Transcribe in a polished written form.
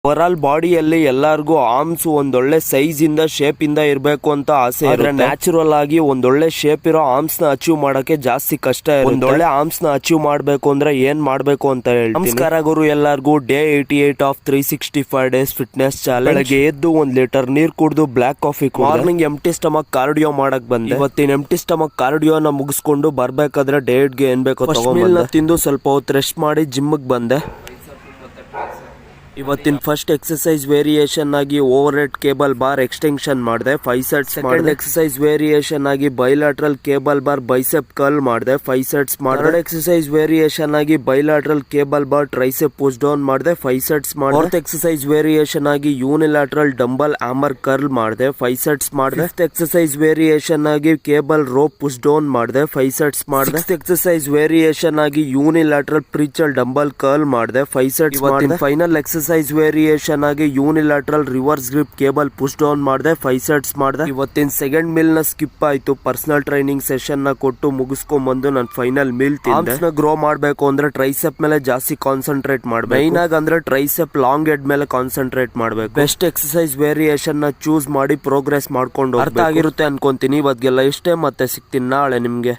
Overall ಬಾಡಿಯಲ್ಲಿ ಎಲ್ಲರಿಗೂ arms ಒಂದೊಳ್ಳೆ ಸೈಜ್ ಇಂದ ಶೇಪ್ ಇಂದ ಇರಬೇಕು ಅಂತ ಆಸೆ ಇರುತ್ತೆ. ನ್ಯಾಚುರಲ್ ಆಗಿ ಒಂದೊಳ್ಳೆ ಶೇಪ್ ಇರೋ ಆರ್ಮ್ಸ್ ನ ಅಚೀವ್ ಮಾಡಕ್ಕೆ ಜಾಸ್ತಿ ಕಷ್ಟ ಇರುತ್ತೆ. ಒಂದೊಳ್ಳೆ ಆರ್ಮ್ಸ್ ನ ಅಚೀವ್ ಮಾಡಬೇಕು ಅಂದ್ರೆ ಏನ್ ಮಾಡ್ಬೇಕು ಅಂತ ಹೇಳ್ತೀನಿ. ನಮಸ್ಕಾರ ಗುರು ಎಲ್ಲರಿಗೂ. Day 88 of 365 days fitness challenge. ಬೆಳಗ್ಗೆ ಎದ್ದು 1 ಲೀಟರ್ ನೀರ್ ಕುಡಿದು black coffee morning empty stomach cardio ಮಾಡಕ್ ಬಂದೆ. ಇವತ್ತಿನ ಎಂಟಿ ಸ್ಟಮಕ್ ಕಾರ್ಡಿಯೋನ ಮುಗಿಸ್ಕೊಂಡು ಬರ್ಬೇಕಾದ್ರೆ ಡಯಟ್ ಗೆ ಏನ್ ಬೇಕೋ ತಗೊಂಡು ತಿಂದು ಸ್ವಲ್ಪ ಹೊತ್ತು ರೆಸ್ಟ್ ಮಾಡಿ ಜಿಮ್ಗೆ ಬಂದೆ. ಇವತ್ತಿನ ಫಸ್ಟ್ ಎಕ್ಸರ್ಸೈಸ್ ವೇರಿಯೇಷನ್ ಆಗಿ over head cable bar extension ಮಾಡಿದೆ 5 ಸೆಟ್ಸ್. ಸೆಕೆಂಡ್ ಎಕ್ಸರ್ಸೈಸ್ ವೇರಿಯೇಷನ್ ಆಗಿ bilateral cable bar bicep curl ಮಾಡಿದೆ 5 ಸೆಟ್ಸ್ ಮಾಡಿದೆ. ಥರ್ಡ್ ಎಕ್ಸರ್ಸೈಸ್ ವೇರಿಯೇಷನ್ ಆಗಿ bilateral cable bar tricep push down ಮಾಡಿದೆ 5 ಸೆಟ್ಸ್ ಮಾಡಿದೆ. ಫೋರ್ತ್ ಎಕ್ಸರ್ಸೈಸ್ ವೇರಿಯೇಷನ್ ಆಗಿ ಯೂನಿಲಾಟ್ರಲ್ dumbbell hammer curl ಮಾಡಿದೆ 5 sets ಮಾಡಿದೆ. ಫಿಫ್ತ್ ಎಕ್ಸರ್ಸೈಸ್ ವೇರಿಯೇಷನ್ ಆಗಿ ಕೇಬಲ್ ರೋಪ್ ಪುಶ್ ಡೌನ್ ಮಾಡಿದೆ 5 ಸೆಟ್ಸ್ ಮಾಡಿದೆ. ಸಿಕ್ಸ್ತ್ ಎಕ್ಸರ್ಸೈಸ್ ವೇರಿಯೇಷನ್ ಆಗಿ ಯೂನಿಲಾಟ್ರಲ್ ಪ್ರೀಚಲ್ ಡಂಬಲ್ ಕರ್ಲ್ ಮಾಡಿದೆ 5 ಸೆಟ್ಸ್ ಮಾಡಿದೆ. ಫೈನಲ್ ಎಕ್ಸರ್ಸೈಸ್ ವೇರಿಯೇಷನ್ ಆಗಿ unilateral reverse grip cable push down ಮಾಡಿದೆ 5 ಸೆಟ್ಸ್ ಮಾಡಿದೆ. ಇವತ್ತಿನ ಸೆಕೆಂಡ್ ಮೀಲ್ ನ ಸ್ಕಿಪ್ ಆಯ್ತು. ಪರ್ಸನಲ್ ಟ್ರೈನಿಂಗ್ ಸೆಷನ್ ನ ಕೊಟ್ಟು ಮುಗಿಸ್ಕೊಂಡ್ ಬಂದು ನಾನು ಫೈನಲ್ ಮೀಲ್ ತಿಂದೆ. ನ ಗ್ರೋ ಮಾಡ್ಬೇಕು ಅಂದ್ರೆ ಟ್ರೈಸೆಪ್ ಮೇಲೆ ಜಾಸ್ತಿ ಕಾನ್ಸಂಟ್ರೇಟ್ ಮಾಡ್ಬೇಕು. ಮೈನ್ ಆಗಿ ಅಂದ್ರೆ ಟ್ರೈಸೆಪ್ ಲಾಂಗ್ ಹೆಡ್ ಮೇಲೆ ಕಾನ್ಸಂಟ್ರೇಟ್ ಮಾಡ್ಬೇಕು. ಬೆಸ್ಟ್ ಎಕ್ಸರ್ಸೈಸ್ ವೇರಿಯೇಷನ್ ನ ಚೂಸ್ ಮಾಡಿ ಪ್ರೋಗ್ರೆಸ್ ಮಾಡ್ಕೊಂಡು ಅರ್ಥ ಆಗಿರುತ್ತೆ ಅನ್ಕೊಂತೀನಿ. ಇವತ್ತಿಗೆಲ್ಲ ಇಷ್ಟೇ, ಮತ್ತೆ ಸಿಗ್ತೀನಿ ನಾಳೆ ನಿಮ್ಗೆ.